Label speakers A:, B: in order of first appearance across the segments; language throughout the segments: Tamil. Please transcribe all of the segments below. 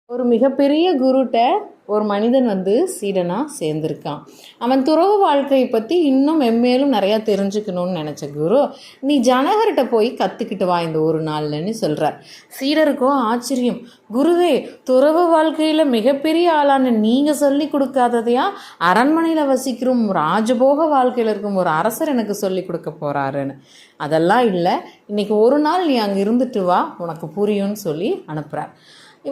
A: ஒரு மிகப்பெரிய குருட்ட ஒரு மனிதன் சீடனா சேர்ந்திருக்கான். அவன் துறவு வாழ்க்கையை பற்றி இன்னும் மென்மேலும் நிறையா தெரிஞ்சுக்கணும்னு நினச்ச குரு, நீ ஜனகர்கிட்ட போய் கற்றுக்கிட்டு வா இந்த ஒரு நாள்னு சொல்கிறார். சீடருக்கோ ஆச்சரியம். குருவே, துறவு வாழ்க்கையில் மிகப்பெரிய ஆளான நீங்கள் சொல்லி கொடுக்காததையா அரண்மனையில் வசிக்கிறோம் ராஜபோக வாழ்க்கையில் இருக்கும் ஒரு அரசர் எனக்கு சொல்லி கொடுக்க போகிறாருன்னு. அதெல்லாம் இல்லை, இன்றைக்கி ஒரு நாள் நீ அங்கே இருந்துட்டு வா, உனக்கு புரியும்னு சொல்லி அனுப்புகிறார்.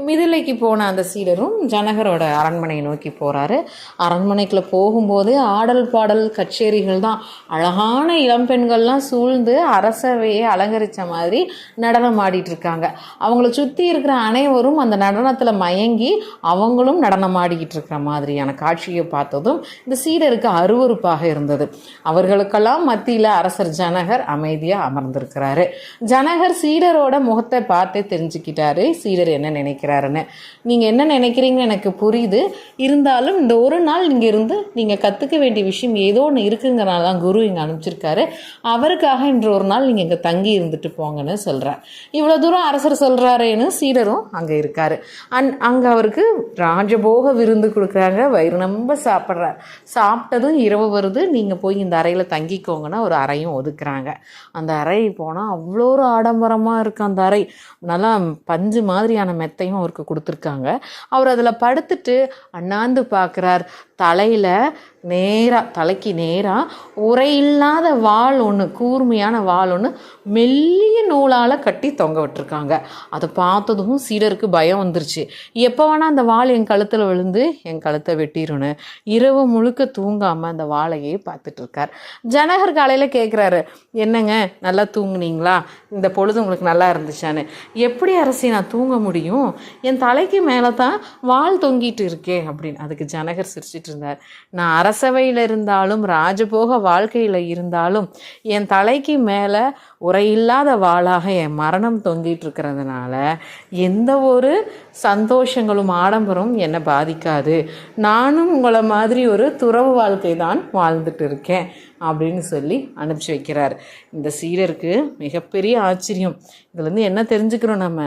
A: மிதிலைக்கு போன அந்த சீடரும் ஜனகரோட அரண்மனையை நோக்கி போகிறாரு. அரண்மனைக்குள்ளே போகும்போது ஆடல் பாடல் கச்சேரிகள் தான். அழகான இளம்பெண்கள்லாம் சூழ்ந்து அரசவையை அலங்கரித்த மாதிரி நடனம் ஆடிட்டுருக்காங்க. அவங்கள சுற்றி இருக்கிற அனைவரும் அந்த நடனத்தில் மயங்கி அவங்களும் நடனம் ஆடிக்கிட்டு இருக்கிற மாதிரியான காட்சியை பார்த்ததும் இந்த சீடருக்கு அருவருப்பாக இருந்தது. அவர்களுக்கெல்லாம் மத்தியில் அரசர் ஜனகர் அமைதியாக அமர்ந்திருக்கிறாரு. ஜனகர் சீடரோட முகத்தை பார்த்தே தெரிஞ்சுக்கிட்டாரு சீடர் என்ன நினைக்கிறாருன்னு. நீங்கள் என்ன நினைக்கிறீங்கன்னு எனக்கு புரியுது, இருந்தாலும் இந்த ஒரு நாள் நீங்கள் இருந்து நீங்கள் கற்றுக்க வேண்டிய விஷயம் ஏதோ ஒன்று இருக்குங்கிறனால தான் குரு இங்கே அனுப்பிச்சிருக்காரு. அவருக்காக இன்று ஒரு நாள் நீங்கள் இங்கே தங்கி இருந்துட்டு போங்கன்னு சொல்கிறார். இவ்வளோ தூரம் அரசர் சொல்கிறாரேன்னு சீடரும் அங்கே இருக்கார். அங்கே அவருக்கு ராஜபோக விருந்து கொடுக்குறாங்க. வயிறு நம்ப சாப்பிட்றார். சாப்பிட்டதும் இரவு வருது, நீங்கள் போய் இந்த அறையில் தங்கிக்கோங்கன்னா ஒரு அறையும் ஒதுக்குறாங்க. அந்த அறை போனால் அவ்வளோ ஒரு ஆடம்பரமாக இருக்குது. அந்த அறை நல்லா பஞ்சு மாதிரியான மெத்தையும் அவருக்கு கொடுத்துருக்காங்க. அவர் அதில் படுத்துட்டு அண்ணாந்து பார்க்குறார். தலைக்கு நேராக உரையில்லாத வாள் ஒன்று, கூர்மையான வாள் ஒன்று மெல்லிய நூலால் கட்டி தொங்க விட்டுருக்காங்க. அதை பார்த்ததும் சீடருக்கு பயம் வந்துருச்சு. எப்போ வேணால் அந்த வாள் என் கழுத்தில் விழுந்து என் கழுத்தை வெட்டிருன்னு இரவு முழுக்க தூங்காமல் அந்த வாளையே பார்த்துட்ருக்கார். ஜனகர் காலையில் கேட்குறாரு, என்னங்க நல்லா தூங்குனீங்களா, இந்த பொழுது உங்களுக்கு நல்லா இருந்துச்சான்னு. எப்படி அரசி நான் தூங்க முடியும், என் தலைக்கு மேலே தான் வாள் தொங்கிட்டு இருக்கே அப்படின்னு. அதுக்கு ஜனகர் சிரிச்சிட்டு இருந்தார். நான் அரசவையில் இருந்தாலும் ராஜபோக வாழ்க்கையில் இருந்தாலும் என் தலைக்கு மேலே உரையில்லாத வாளாக என் மரணம் தொங்கிட்டு இருக்கிறதுனால எந்த ஒரு சந்தோஷங்களும் ஆடம்பரம் என்னை பாதிக்காது. நானும் உங்களை மாதிரி ஒரு துறவு வாழ்க்கை தான் வாழ்ந்துட்டு இருக்கேன் அப்படின்னு சொல்லி அனுப்பிச்சி வைக்கிறார். இந்த சீடருக்கு மிகப்பெரிய ஆச்சரியம். இதுலேருந்து என்ன தெரிஞ்சுக்கிறோம், நம்ம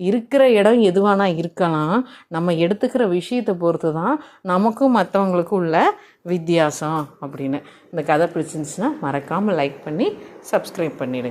A: இருக்கிற இடம் எதுவானா இருக்கலாம், நம்ம எடுத்துக்கிற விஷயத்தை பொறுத்து தான் நமக்கும் மற்றவங்களுக்கும் உள்ள வித்தியாசம் அப்படின்னு. இந்த கதை பிடிச்சிருந்துச்சுன்னா மறக்காமல் லைக் பண்ணி சப்ஸ்கிரைப் பண்ணிடுங்க.